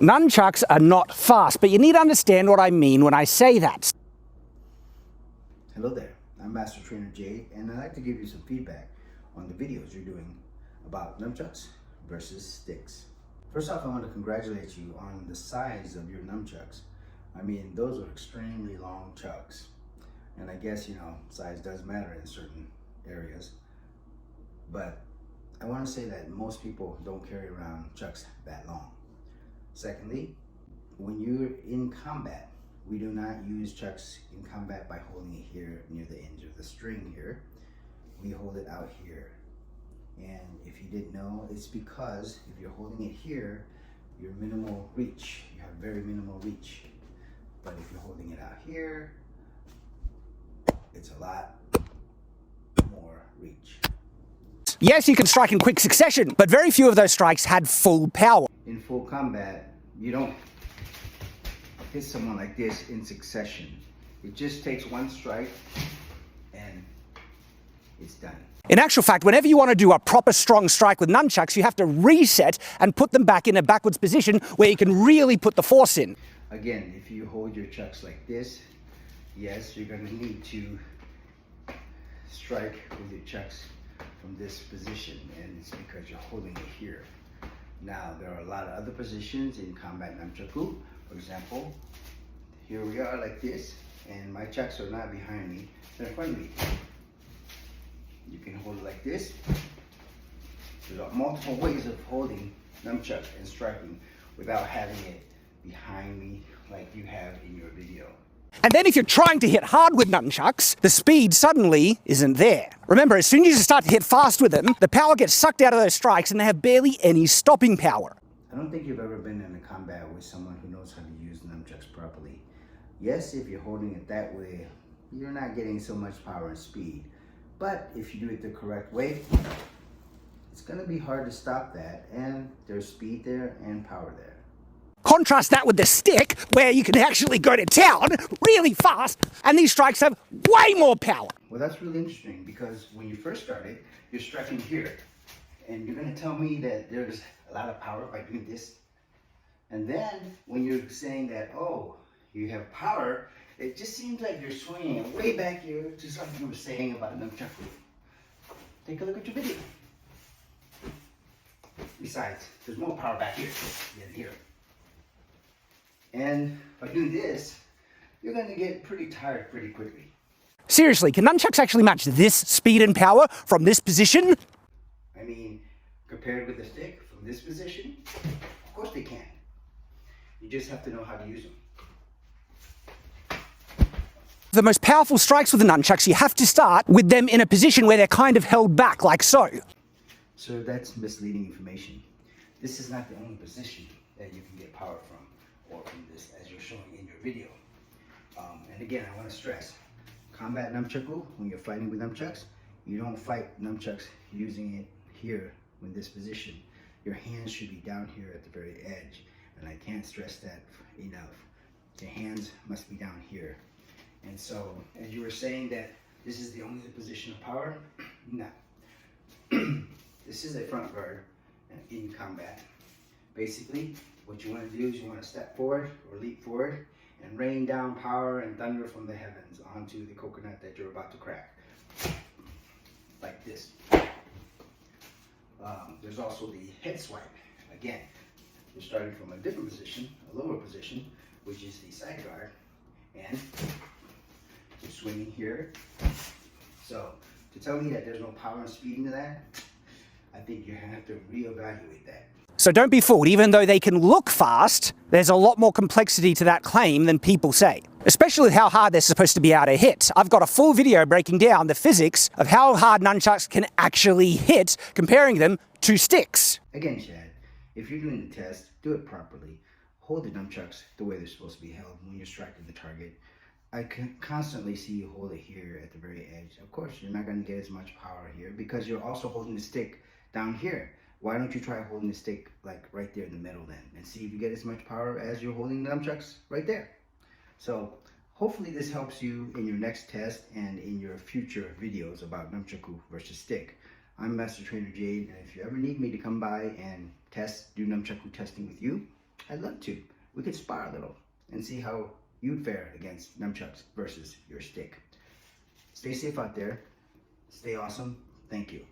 Nunchucks are not fast, but you need to understand what I mean when I say that. Hello there, I'm Master Trainer Jade, and I'd like to give you some feedback on the videos you're doing about nunchucks versus sticks. First off, I want to congratulate you on the size of your nunchucks. I mean, those are extremely long chucks. And I guess, size does matter in certain areas. But I want to say that most people don't carry around chucks that long. Secondly, when you're in combat, we do not use chucks in combat by holding it here near the ends of the string here. We hold it out here. And if you didn't know, it's because if you're holding it here, you're minimal reach. You have very minimal reach. But if you're holding it out here, it's a lot more reach. Yes, you can strike in quick succession, but very few of those strikes had full power. In full combat, you don't hit someone like this in succession. It just takes one strike and it's done. In actual fact, whenever you want to do a proper strong strike with nunchucks, you have to reset and put them back in a backwards position where you can really put the force in. Again, if you hold your chucks like this, yes, you're going to need to strike with your chucks from this position, and it's because you're holding it here. Now, there are a lot of other positions in combat Nunchaku. For example, here we are like this, and my chucks are not behind me, they're in front of me. You can hold it like this. There's multiple ways of holding nunchuck and striking without having it behind me like you have in your video. And then if you're trying to hit hard with nunchucks, the speed suddenly isn't there. Remember, as soon as you start to hit fast with them, the power gets sucked out of those strikes and they have barely any stopping power. I don't think you've ever been in a combat with someone who knows how to use nunchucks properly. Yes, if you're holding it that way, you're not getting so much power and speed. But if you do it the correct way, it's going to be hard to stop that, and there's speed there and power there. Contrast that with the stick, where you can actually go to town really fast, and these strikes have way more power. Well, that's really interesting, because when you first started, you're striking here, and you're going to tell me that there's a lot of power by doing this. And then when you're saying that, oh, you have power, it just seems like you're swinging it way back here to something you were saying about Nunchaku. Take a look at your video. Besides, there's more power back here than here. And by doing this, you're going to get pretty tired pretty quickly. Seriously, can nunchucks actually match this speed and power from this position? I mean, compared with the stick from this position, of course they can. You just have to know how to use them. The most powerful strikes with the nunchucks, you have to start with them in a position where they're kind of held back, like so. So that's misleading information. This is not the only position that you can get power from, or from this, as you're showing in your video. And again, I want to stress, combat nunchaku, when you're fighting with nunchucks, you don't fight nunchucks using it here in this position. Your hands should be down here at the very edge, and I can't stress that enough. Your hands must be down here. And so, as you were saying that this is the only position of power, no. This is a front guard in combat. Basically, what you want to do is you want to step forward or leap forward and rain down power and thunder from the heavens onto the coconut that you're about to crack. Like this. There's also the head swipe. Again, you're starting from a different position, a lower position, which is the side guard, and you're swinging here. So, to tell me that there's no power and speed into that, I think you have to reevaluate that. So don't be fooled, even though they can look fast, there's a lot more complexity to that claim than people say. Especially with how hard they're supposed to be able to hit. I've got a full video breaking down the physics of how hard nunchucks can actually hit, comparing them to sticks. Again, Chad, if you're doing the test, do it properly. Hold the nunchucks the way they're supposed to be held when you're striking the target. I can constantly see you hold it here at the very edge. Of course, you're not going to get as much power here because you're also holding the stick down here. Why don't you try holding the stick like right there in the middle then, and see if you get as much power as you're holding the nunchucks right there. So hopefully this helps you in your next test and in your future videos about Nunchaku versus stick. I'm Master Trainer Jade, and if you ever need me to come by and do Nunchaku testing with you, I'd love to. We could spar a little and see how you'd fare against nunchucks versus your stick. Stay safe out there. Stay awesome. Thank you.